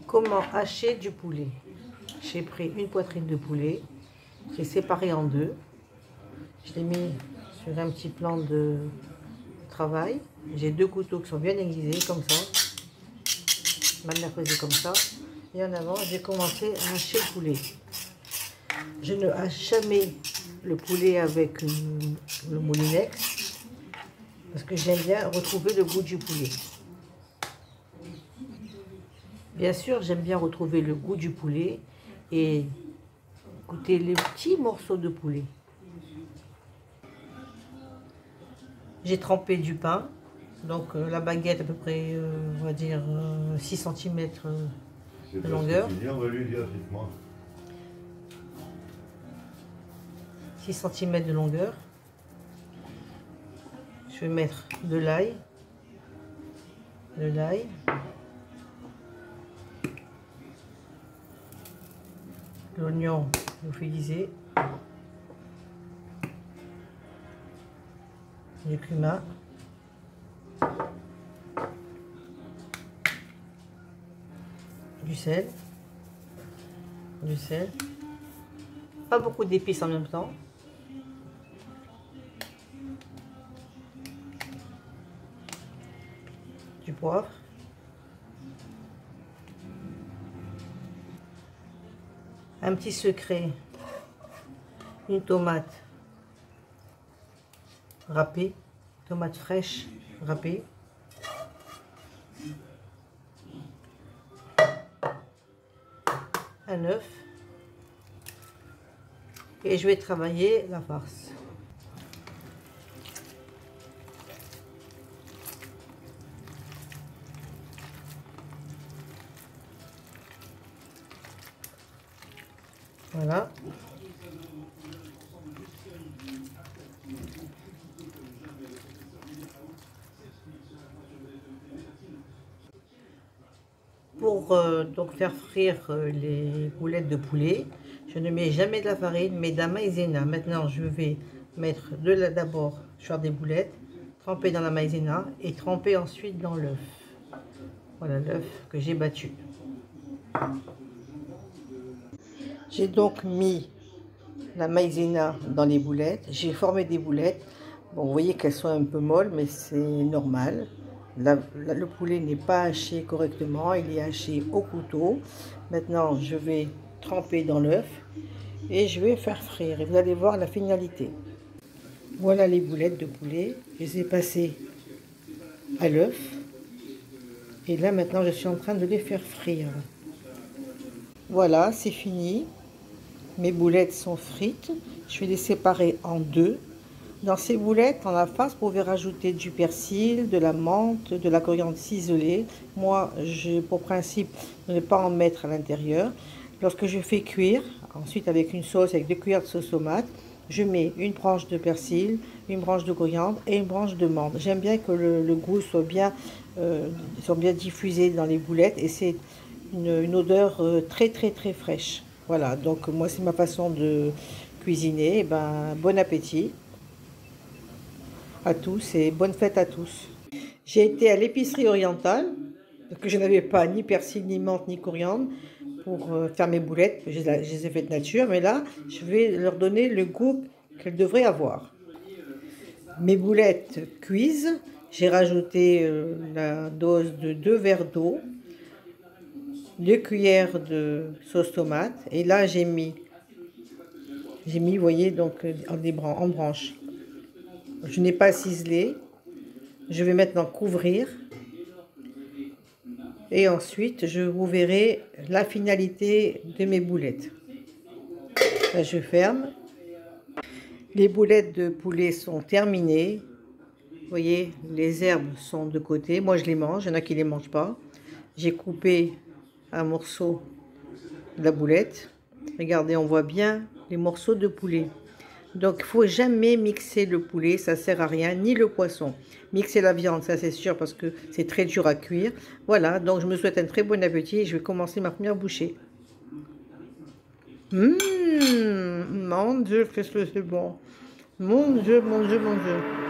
Comment hacher du poulet? J'ai pris une poitrine de poulet, j'ai séparé en deux. Je l'ai mis sur un petit plan de travail. J'ai deux couteaux qui sont bien aiguisés comme ça. Ma mère faisait comme ça. Et en avant, j'ai commencé à hacher le poulet. Je ne hache jamais le poulet avec le moulinex parce que j'aime bien retrouver le goût du poulet. Bien sûr, j'aime bien retrouver le goût du poulet et goûter les petits morceaux de poulet. J'ai trempé du pain, donc la baguette à peu près, on va dire 6 cm de longueur. 6 cm de longueur. Je vais mettre de l'ail. L'oignon lyophilisé, du cumin, du sel, pas beaucoup d'épices en même temps, du poivre, un petit secret, une tomate râpée, tomate fraîche râpée, un œuf, et je vais travailler la farce. Voilà. Pour donc faire frire les boulettes de poulet, je ne mets jamais de la farine, mais de la maïzena. Maintenant, je vais mettre d'abord faire des boulettes, tremper dans la maïzena et tremper ensuite dans l'œuf. Voilà l'œuf que j'ai battu. J'ai donc mis la maïzena dans les boulettes. J'ai formé des boulettes. Bon, vous voyez qu'elles sont un peu molles, mais c'est normal. Le poulet n'est pas haché correctement, il est haché au couteau. Maintenant, je vais tremper dans l'œuf et je vais faire frire. Et vous allez voir la finalité. Voilà les boulettes de poulet. Je les ai passées à l'œuf. Et là, maintenant, je suis en train de les faire frire. Voilà, c'est fini. Mes boulettes sont frites. Je vais les séparer en deux. Dans ces boulettes, en la face, vous pouvez rajouter du persil, de la menthe, de la coriandre ciselée. Moi, j'ai pour principe de ne pas en mettre à l'intérieur. Lorsque je fais cuire, ensuite avec une sauce, avec 2 cuillères de sauce tomate, je mets une branche de persil, une branche de coriandre et une branche de menthe. J'aime bien que le goût soit bien diffusé dans les boulettes et c'est une odeur très fraîche. Voilà, donc moi c'est ma façon de cuisiner. Et ben, bon appétit à tous et bonne fête à tous. J'ai été à l'épicerie orientale, parce que je n'avais pas ni persil, ni menthe, ni coriandre pour faire mes boulettes. Je les ai faites nature, mais là, je vais leur donner le goût qu'elles devraient avoir. Mes boulettes cuisent. J'ai rajouté la dose de 2 verres d'eau, 2 cuillères de sauce tomate, et là j'ai mis, vous voyez, donc en branches. Je n'ai pas ciselé. Je vais maintenant couvrir. Et ensuite, je vous verrai la finalité de mes boulettes. Là, je ferme. Les boulettes de poulet sont terminées. Vous voyez, les herbes sont de côté. Moi, je les mange. Il y en a qui ne les mangent pas. J'ai coupé un morceau de la boulette. Regardez, on voit bien les morceaux de poulet. Donc, il ne faut jamais mixer le poulet, ça ne sert à rien, ni le poisson. Mixer la viande, ça c'est sûr, parce que c'est très dur à cuire. Voilà, donc je me souhaite un très bon appétit et je vais commencer ma première bouchée. Mon Dieu, qu'est-ce que c'est bon. Mon Dieu, mon Dieu, mon Dieu.